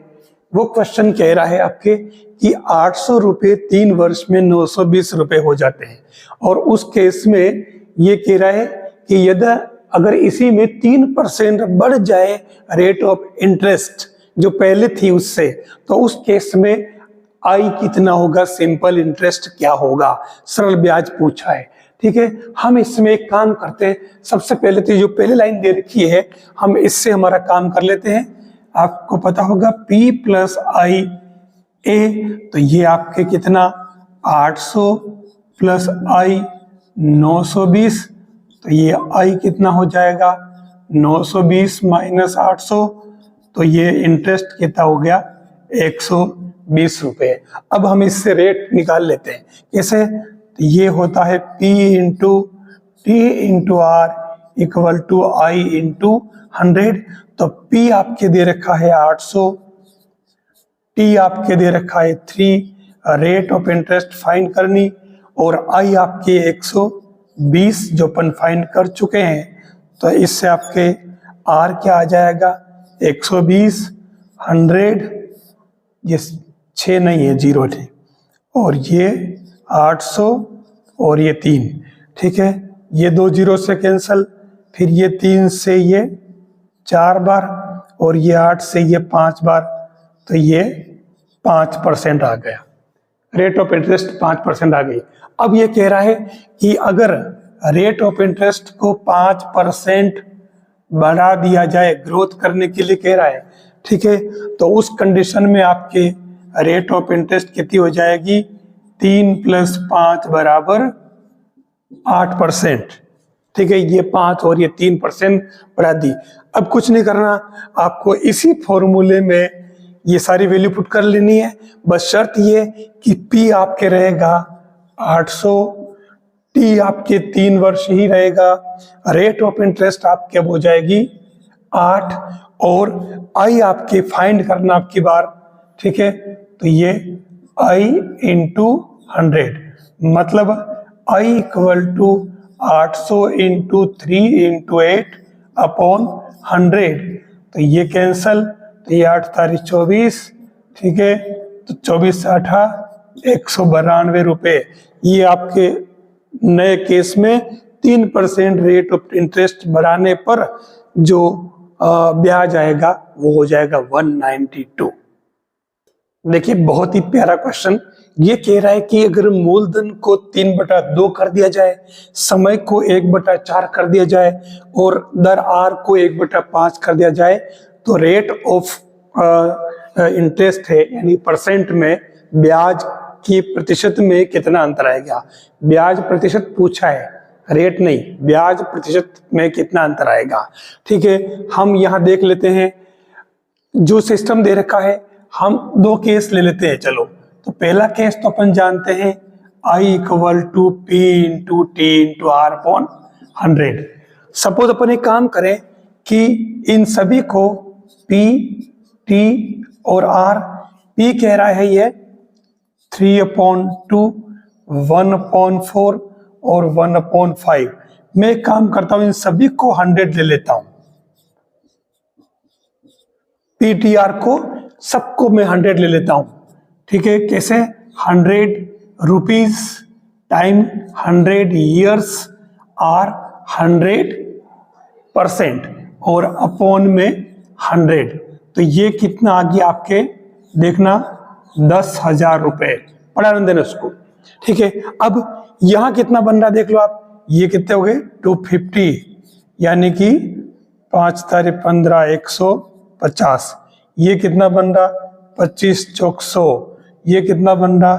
वो क्वेश्चन कह रहा है आपके कि 800 रुपये 3 वर्ष में 920 रुपये हो जाते हैं, और उस केस में ये कह रहा है कि यदि अगर इसी में 3% बढ़ जाए रेट ऑफ इंटरेस्ट जो पहले थी उससे, तो उस केस में आई कितना होगा, सिंपल इंटरेस्ट क्या होगा, सरल ब्याज पूछा है। ठीक है, हम इसमें एक काम करते हैं, सबसे पहले तो जो पहली लाइन दे रखी है हम इससे हमारा काम कर लेते हैं। आपको पता होगा P प्लस आई ए, तो ये आपके कितना 800 प्लस आई 920, तो ये आई कितना हो जाएगा 920 माइनस 800, तो ये इंटरेस्ट कितना हो गया 120 रुपये। अब हम इससे रेट निकाल लेते हैं, कैसे, तो ये होता है P into T into R equal to I into 100। तो P आपके दे रखा है 800, T आपके दे रखा है 3, रेट ऑफ इंटरेस्ट फाइंड करनी, और I आपके 120 जो अपन फाइंड कर चुके हैं, तो इससे आपके R क्या आ जाएगा 120, 100, ये 6 नहीं है 0 थी, और ये 800 और ये 3, ठीक है, ये 2 0 से कैंसल, फिर ये 3 से ये 4 बार और ये 8 से ये 5 बार, तो ये 5% आ गया, रेट ऑफ इंटरेस्ट 5% आ गई। अब ये कह रहा है कि अगर रेट ऑफ इंटरेस्ट को 5% बढ़ा दिया जाए, ग्रोथ करने के लिए कह रहा है, ठीक है, तो उस कंडीशन में आपके रेट ऑफ इंटरेस्ट कितनी हो जाएगी, 3 + 5 = 8%, ठीक है, ये 5 और ये 3% बढ़ा दी। अब कुछ नहीं करना, आपको इसी फॉर्मूले में ये सारी वैल्यू पुट कर लेनी है, बस शर्त ये कि P आपके रहेगा 800, T आपके 3 वर्ष ही रहेगा, रेट ऑफ इंटरेस्ट आपके अब हो जाएगी 8, और I आपके फाइंड करना आपकी बार, ठीक है, तो ये I इंटू 100, मतलब I equal to 800 into 3 into 8 upon 100, तो ये कैंसल, तो ये 8 तारीख 24, ठीक है, तो 24 से 8 192 रुपये। ये आपके नए केस में 3% रेट ऑफ इंटरेस्ट बढ़ाने पर जो ब्याज आएगा वो हो जाएगा 192। देखिए बहुत ही प्यारा क्वेश्चन, ये कह रहा है कि अगर मूलधन को 3/2 कर दिया जाए, समय को 1/4 कर दिया जाए और दर R को 1/5 कर दिया जाए, तो रेट ऑफ इंटरेस्ट है यानी परसेंट में ब्याज की प्रतिशत में कितना अंतर आएगा। ब्याज प्रतिशत पूछा है, रेट नहीं, ब्याज प्रतिशत में कितना अंतर आएगा। ठीक है, हम यहाँ देख लेते हैं जो सिस्टम दे रखा है, हम 2 केस ले लेते हैं। चलो, तो पहला केस तो अपन जानते हैं I equal to P into T into R upon 100। Suppose अपन एक काम करें कि इन सभी को P, T और R। P कह रहा है ये 3/2, 1/4 और 1/5। मैं एक काम करता हूं, इन सभी को 100 ले लेता हूं। PTR को सबको मैं 100 ले लेता हूं। ठीक है, कैसे? 100 रुपीज टाइम 100 ईयर्स आर 100% और अपॉन में 100। तो ये कितना आ गया आपके, देखना 10,000 रुपए। पढ़ा रहे देना उसको। ठीक है, अब यहां कितना बन रहा देख लो आप, ये कितने हो गए 250, यानी कि 5 तारीख 15 150। ये कितना बन रहा 25 चौक 100। ये कितना बन रहा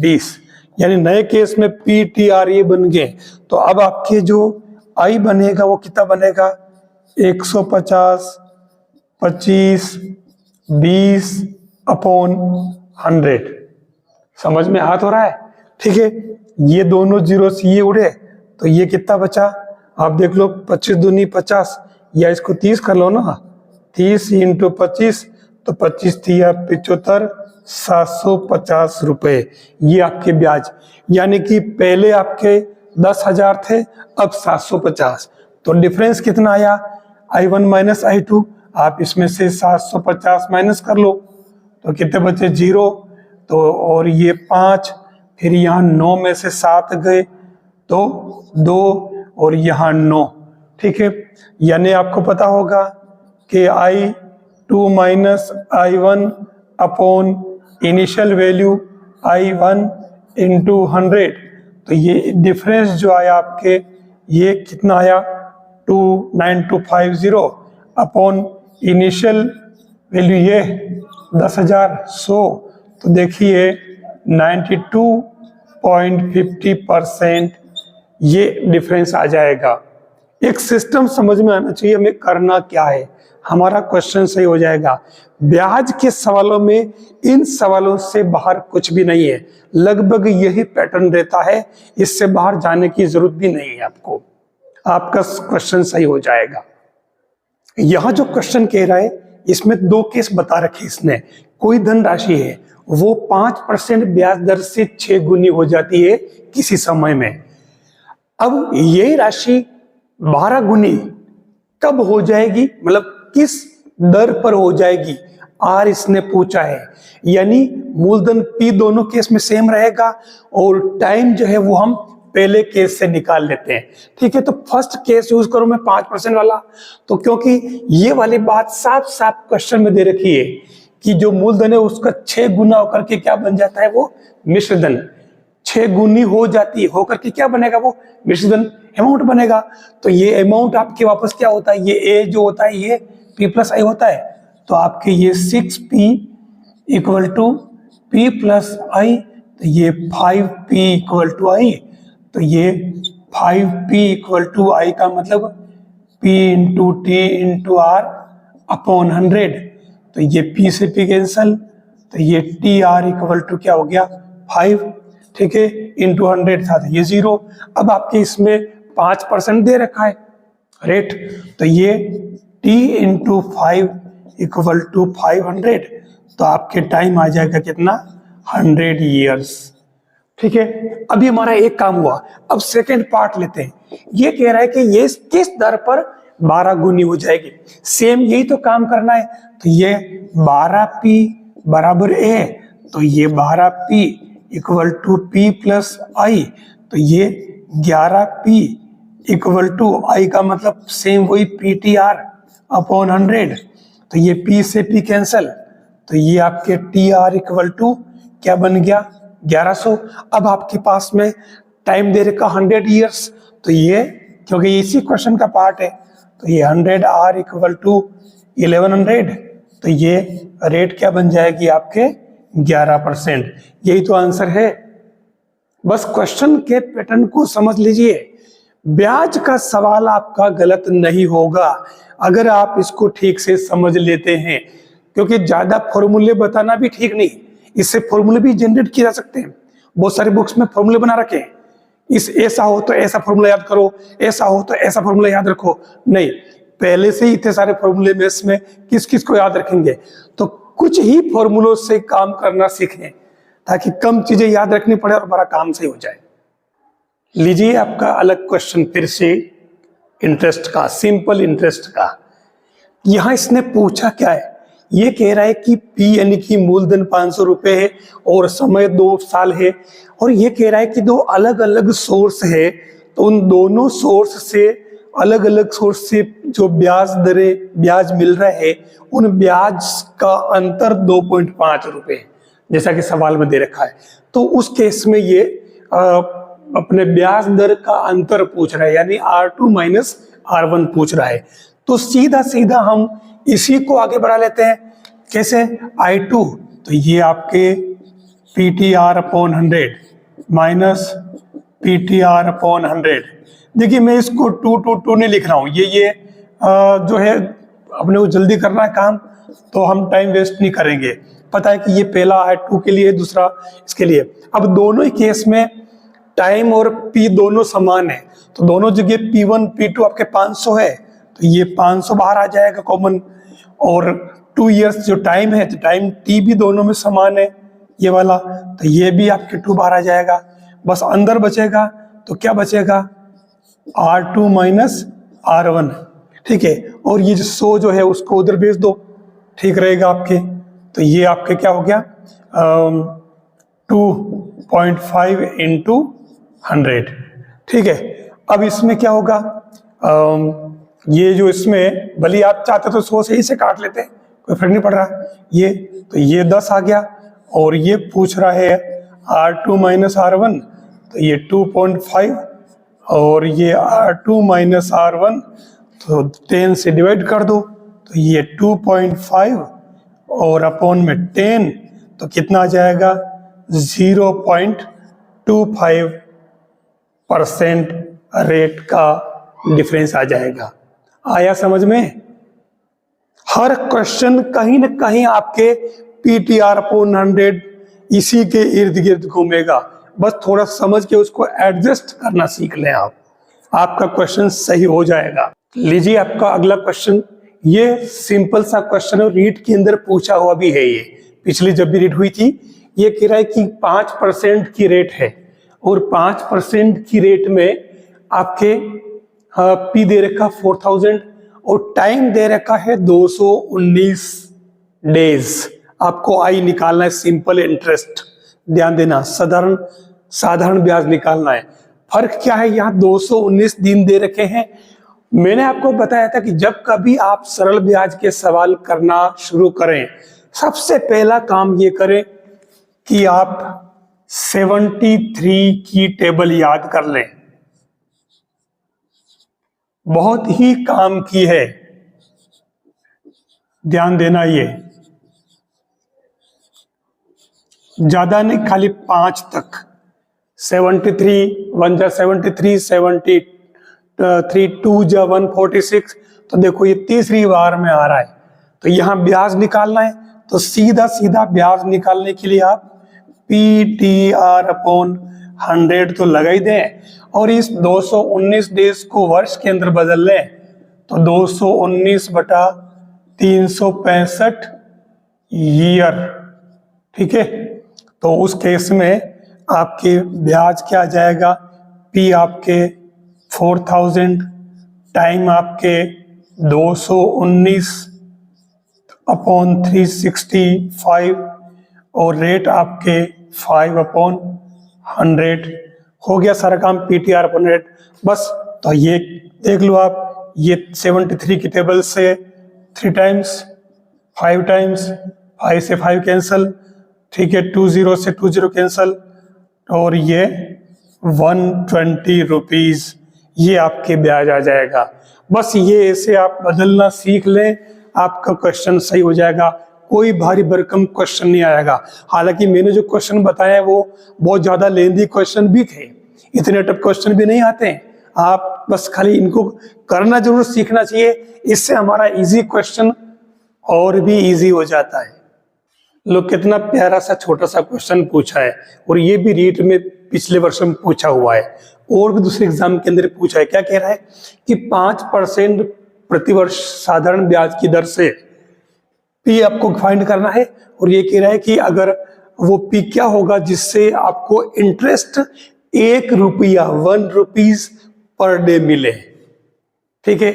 20। यानी नए केस में PTR ये बन गए। तो अब आपके जो आई बनेगा वो कितना बनेगा 150, 25, 20 अपॉन 100। समझ में आ तो रहा है? ठीक है, ये दोनों जीरो से ये उड़े तो ये कितना बचा, आप देख लो 25 दूनी 50, या इसको 30 कर लो ना, 30 × 25 तो 25 थिया 75, 750 रुपए ये आपके ब्याज। यानी कि पहले आपके 10,000 थे, अब 750। तो डिफरेंस कितना आया I1 माइनस I2। आप इसमें से 750 माइनस कर लो तो कितने बचे 0। तो और ये 5, फिर यहाँ 9 में से 7 गए तो 2 और यहाँ 9। ठीक है, यानी आपको पता होगा कि I2 minus I1 upon initial value I1 into 100। तो ये डिफरेंस जो आया आपके, ये कितना आया 29250 अपॉन इनिशियल वैल्यू ये 10,100। तो देखिए 92.50% ये डिफरेंस आ जाएगा। एक सिस्टम समझ में आना चाहिए हमें करना क्या है, हमारा क्वेश्चन सही हो जाएगा। ब्याज के सवालों में इन सवालों से बाहर कुछ भी नहीं है, लगभग यही पैटर्न रहता है, इससे बाहर जाने की जरूरत भी नहीं है आपको, आपका क्वेश्चन सही हो जाएगा। यहां जो क्वेश्चन कह रहा है इसमें 2 केस बता रखे इसने। कोई धनराशि है वो 5% ब्याज दर से 6 गुनी हो जाती है किसी समय में। अब यही राशि 12 गुनी कब हो जाएगी, मतलब किस दर पर हो जाएगी, आर इसने पूछा है। यानी मूलधन P दोनों केस में सेम रहेगा और टाइम जो है वो हम पहले केस से निकाल लेते हैं। ठीक है, तो फर्स्ट केस यूज करूं मैं 5% वाला, तो क्योंकि ये वाली बात साफ साफ क्वेश्चन में दे रखी है कि जो मूलधन है उसका 6 गुना होकर के क्या बन जाता है, वो मिश्रधन 6 गुनी हो जाती है, होकर के क्या बनेगा, वो मिश्रधन अमाउंट बनेगा। तो ये अमाउंट आपके वापस क्या होता है, ये ए जो होता है ये P प्लस आई होता है। तो आपके ये 6P equal to P plus I, तो ये 5P इक्वल टू आई। तो ये 5P इक्वल टू आई का मतलब P into T into R upon 100। तो ये P से P कैंसल, तो ये TR इक्वल टू क्या हो गया 5। ठीक है, इंटू 100 था तो ये 0। अब आपके इसमें 5% दे रखा है रेट, तो ये T इंटू 5 इक्वल टू 500। तो आपके टाइम आ जाएगा कितना 100 ईयर्स। ठीक है, अभी हमारा एक काम हुआ, अब सेकेंड पार्ट लेते हैं। ये कह रहा है कि ये किस दर पर 12 गुनी हो जाएगी, सेम यही तो काम करना है। तो ये 12P बराबर A, तो ये 12P equal to P plus I, तो ये 11P इक्वल टू आई का मतलब सेम वही PTR अपॉन 100। तो ये P से P कैंसल, तो ये आपके TR इक्वल टू क्या बन गया 1100। अब आपके पास में टाइम दे रखा 100 ईयर्स, तो ये क्योंकि इसी क्वेश्चन का पार्ट है, तो ये 100R इक्वल टू 1100। तो ये रेट क्या बन जाएगी आपके 11%। यही तो आंसर है। बस क्वेश्चन के पैटर्न को समझ लीजिए, ब्याज का सवाल आपका गलत नहीं होगा अगर आप इसको ठीक से समझ लेते हैं, क्योंकि ज्यादा फॉर्मूले बताना भी ठीक नहीं, इससे फॉर्मूले भी जनरेट किए जा सकते हैं। बहुत सारे बुक्स में फॉर्मूले बना रखे हैं, इस ऐसा हो तो ऐसा फॉर्मूला याद करो, ऐसा हो तो ऐसा फॉर्मूला याद रखो, नहीं, पहले से ही इतने सारे फॉर्मूले में इसमें किस किस को याद रखेंगे, तो कुछ ही फॉर्मूलों से काम करना सीखें ताकि कम चीजें याद रखनी पड़े और बड़ा काम सही हो जाए। लीजिए आपका अलग क्वेश्चन फिर से इंटरेस्ट का, सिंपल इंटरेस्ट का। यहां इसने पूछा क्या है, ये कह रहा है कि पी यानी कि मूलधन 500 रुपए है और समय 2 साल है, और ये कह रहा है कि दो अलग अलग सोर्स है, तो उन दोनों सोर्स से अलग अलग सोर्स से जो ब्याज मिल रहा है उन ब्याज का अंतर 2.5 रुपए है, जैसा कि सवाल में दे रखा है। तो उस केस में ये अपने ब्याज दर का अंतर पूछ रहा है, यानी R2 माइनस R1 पूछ रहा है। तो सीधा सीधा हम इसी को आगे बढ़ा लेते हैं। कैसे? I2, तो ये आपके PTR upon 100 minus PTR upon 100। देखिए मैं इसको 2 नहीं लिख रहा हूँ, ये जो है अपने को जल्दी करना है काम, तो हम टाइम वेस्ट नहीं करेंगे। पता है कि ये पहला है 2 के लिए, दूसरा इसके लिए। अब दोनों ही केस में टाइम और P दोनों समान है, तो दोनों जगह P1 P2 आपके 500 है, तो ये 500 बाहर आ जाएगा कॉमन। और 2 इयर्स जो टाइम है, तो टाइम T भी दोनों में समान है ये वाला, तो ये भी आपके 2 बाहर आ जाएगा। बस अंदर बचेगा, तो क्या बचेगा? R2 माइनस R1, ठीक है। और ये जो 100 जो है उसको उधर भेज दो, ठीक रहेगा आपके। तो ये आपके क्या हो गया, 2.5 इंटू 100, ठीक है। अब इसमें क्या होगा, ये जो इसमें भले आप चाहते तो 100 से ही से काट लेते, कोई फर्क नहीं पड़ रहा। ये तो ये 10 आ गया, और ये पूछ रहा है R2 माइनस R1, तो ये 2.5, और ये R2 माइनस R1 तो 10 से डिवाइड कर दो, तो ये 2.5 और अपॉन में 10, तो कितना आ जाएगा? 0.25% रेट का डिफरेंस आ जाएगा। आया समझ में? हर क्वेश्चन कहीं ना कहीं आपके PTR अपॉन 100 इसी के इर्द गिर्द घूमेगा, बस थोड़ा समझ के उसको एडजस्ट करना सीख लें आप, आपका क्वेश्चन सही हो जाएगा। लीजिए आपका अगला क्वेश्चन, ये सिंपल सा क्वेश्चन है, रीट के अंदर पूछा हुआ भी है। ये पिछली जब भी रीट हुई थी, ये कह रहा है कि 5% की रेट है, और 5% की रेट में आपके P दे रखा 4000 और टाइम दे रखा है 219 डेज। आपको I निकालना है, सिंपल इंटरेस्ट, ध्यान देना, साधारण ब्याज निकालना है। फर्क क्या है, यहाँ 219 दिन दे रखे हैं। मैंने आपको बताया था कि जब कभी आप सरल ब्याज के सवाल करना शुरू करें, सबसे पहला काम ये करें कि आप 73 की टेबल याद कर लें। बहुत ही काम की है, ध्यान देना। ये ज्यादा नहीं, खाली 5 तक। 73 1 जा 73, 73 2 जा 146, तो देखो ये तीसरी बार में आ रहा है। तो यहां ब्याज निकालना है, तो सीधा सीधा ब्याज निकालने के लिए आप PTR अपॉन 100 तो लगा ही दें, और इस 219 डेज को वर्ष के अंदर बदल लें, तो 219 बटा 365 ईयर, ठीक है। तो उस केस में आपके ब्याज क्या आ जाएगा, P आपके 4000, टाइम आपके 219 अपॉन 365, और रेट आपके 5 अपॉन 100। हो गया सारा काम, PTR अपॉन 100 बस। तो ये देख लो आप, ये 73 की टेबल से 3 टाइम्स, 5 टाइम्स, 5 से 5 कैंसल, ठीक है, 20 से 20 कैंसल, और ये 120 रुपीज, ये आपके ब्याज आ जाएगा। बस ये ऐसे आप बदलना सीख लें, आपका क्वेश्चन सही हो जाएगा, कोई भारी भरकम क्वेश्चन नहीं आएगा। हालांकि मैंने जो क्वेश्चन बताया वो बहुत ज्यादा लेंदी क्वेश्चन भी थे, इतने टफ क्वेश्चन भी नहीं आते हैं। आप बस खाली इनको करना जरूर सीखना चाहिए, इससे हमारा इजी क्वेश्चन और भी इजी हो जाता है। लोग कितना प्यारा सा छोटा सा क्वेश्चन पूछा है, और ये भी रीट में पिछले वर्ष में पूछा हुआ है, और भी दूसरे एग्जाम के अंदर पूछा है। क्या कह रहा है कि 5% प्रतिवर्ष साधारण ब्याज की दर से पी आपको फाइंड करना है। और ये कह रहा है कि अगर वो पी क्या होगा जिससे आपको इंटरेस्ट 1 रुपया 1 रुपीज पर डे मिले। ठीक है,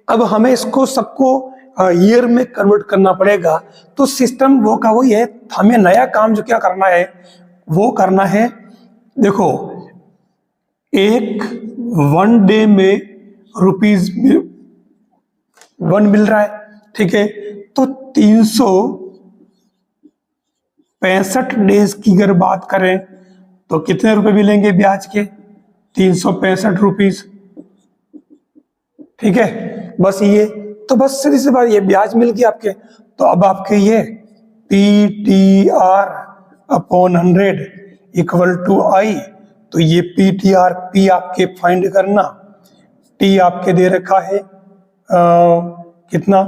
अब हमें इसको सबको ईयर में कन्वर्ट करना पड़ेगा। तो सिस्टम वो का वही है, हमें नया काम जो क्या करना है वो करना है। देखो, एक 1 डे में रुपीज 1 मिल रहा है। ठीक है, तो 365 डेज की अगर बात करें तो कितने रुपए मिलेंगे ब्याज के? 365 रुपीज। ठीक है, बस ये तो बस सीधी सी बात, ये ब्याज मिल गया आपके। तो अब आपके ये PTR अपॉन 100 इक्वल टू आई। तो ये PTR P आपके फाइंड करना, T आपके दे रखा है कितना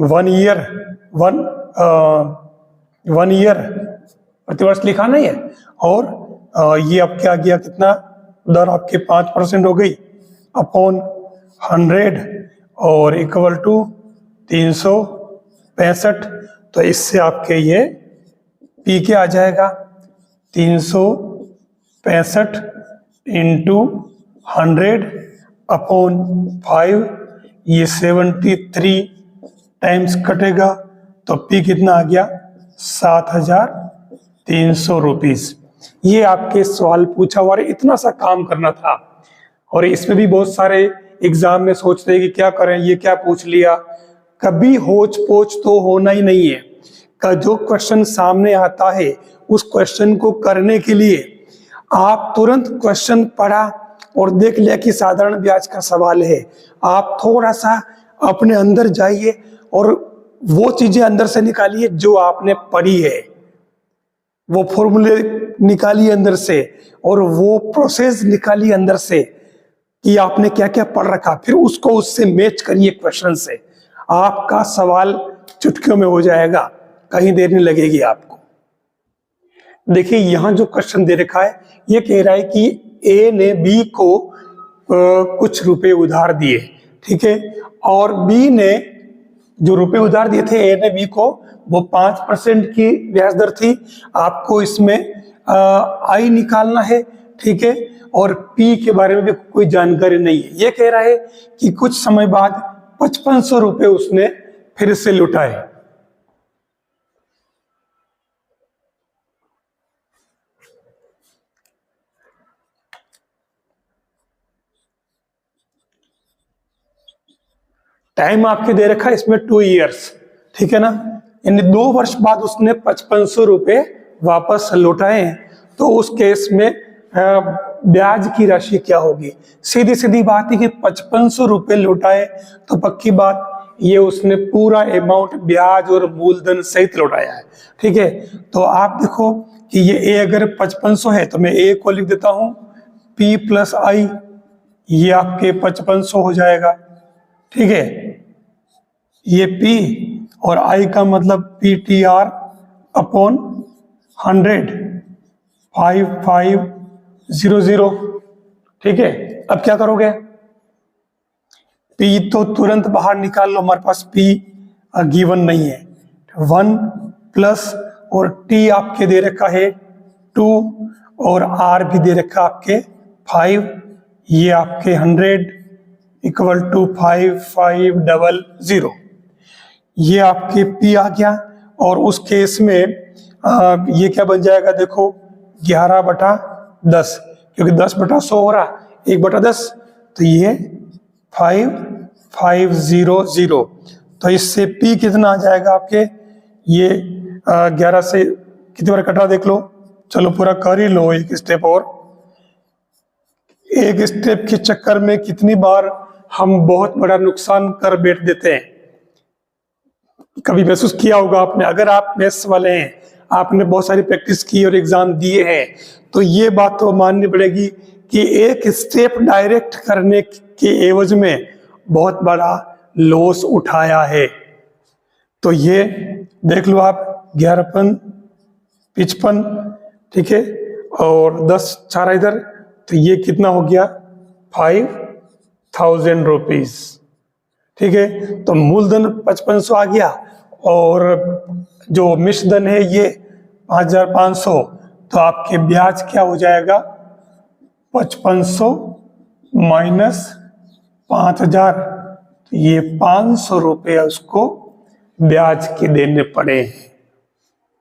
1 ईयर 1 ईयर प्रतिवर्ष लिखा नहीं है। और ये आपके आ गया कितना, दर आपके 5% हो गई अपॉन 100 और इक्वल टू 365। तो इससे आपके ये पी के आ जाएगा 365 इंटू 100 अपॉन 5। ये 73 टाइम्स कटेगा तो पी कितना आ गया 7,300 रुपीज। ये आपके सवाल पूछा हुआ है, इतना सा काम करना था। और इसमें भी बहुत सारे एग्जाम में सोचते हैं कि क्या करें, ये क्या पूछ लिया। कभी होच पोच तो होना ही नहीं है। का जो क्वेश्चन सामने आता है उस क्वेश्चन को करने के लिए आप तुरंत क्वेश्चन पढ़ा और देख लिया कि साधारण ब्याज का सवाल है, आप थोड़ा सा अपने अंदर जाइए और वो चीजें अंदर से निकालिए जो आपने पढ़ी है, वो फॉर्मूले निकालिए अंदर से और वो प्रोसेस निकालिए अंदर से कि आपने क्या क्या पढ़ रखा, फिर उसको उससे मैच करिए क्वेश्चन से। आपका सवाल चुटकियों में हो जाएगा, कहीं देर नहीं लगेगी आपको। देखिए यहां जो क्वेश्चन दे रखा है ये कह रहा है कि ए ने बी को कुछ रुपए उधार दिए। ठीक है, और बी ने जो रुपए उधार दिए थे ए ने बी को वो 5% की ब्याज दर थी। आपको इसमें आई निकालना है। ठीक है, और पी के बारे में भी कोई जानकारी नहीं है। ये कह रहा है कि कुछ समय बाद 5500 रुपए उसने फिर से लुटाए। टाइम आपके दे रखा है इसमें 2 इयर्स। ठीक है ना, यानी 2 वर्ष बाद उसने 5500 रुपए वापस लौटाए। तो उस केस में ब्याज की राशि क्या होगी? सीधी सीधी बात है कि 5500 रुपए लौटाए तो पक्की बात ये उसने पूरा अमाउंट ब्याज और मूलधन सहित लौटाया है। ठीक है, तो आप देखो कि ये ए अगर 5500 है तो मैं ए को लिख देता हूं P प्लस आई, ये आपके 5500 हो जाएगा। ठीक है, ये P और I का मतलब PTR अपॉन 100 5500। ठीक है, अब क्या करोगे? P तो तुरंत बाहर निकाल लो, हमारे पास P गिवन नहीं है। 1 प्लस और T आपके दे रखा है 2 और R भी दे रखा आपके 5। ये आपके 100 इक्वल टू 5500। ये आपके P आ गया। और उस केस में ये क्या बन जाएगा? देखो 11/10, क्योंकि 10/100 हो रहा, 1/10, तो ये 5500। तो इससे P कितना आ जाएगा आपके? ये 11 से कितनी बार कटा देख लो, चलो पूरा कर ही लो एक स्टेप और। एक स्टेप के चक्कर में कितनी बार हम बहुत बड़ा नुकसान कर बैठ देते हैं। कभी महसूस किया होगा आपने, अगर आप मैथ्स वाले हैं, आपने बहुत सारी प्रैक्टिस की और एग्जाम दिए हैं, तो ये बात तो माननी पड़ेगी कि एक स्टेप डायरेक्ट करने के एवज में बहुत बड़ा लॉस उठाया है। तो ये देख लो आप 11×55, ठीक है, और 10 4 इधर, तो ये कितना हो गया? 5000 रुपीज। ठीक है, तो मूलधन 5500 आ गया और जो मिश्रधन है ये 5500, तो आपके ब्याज क्या हो जाएगा 5500 माइनस 5000, तो ये 500 रुपये उसको ब्याज के देने पड़े।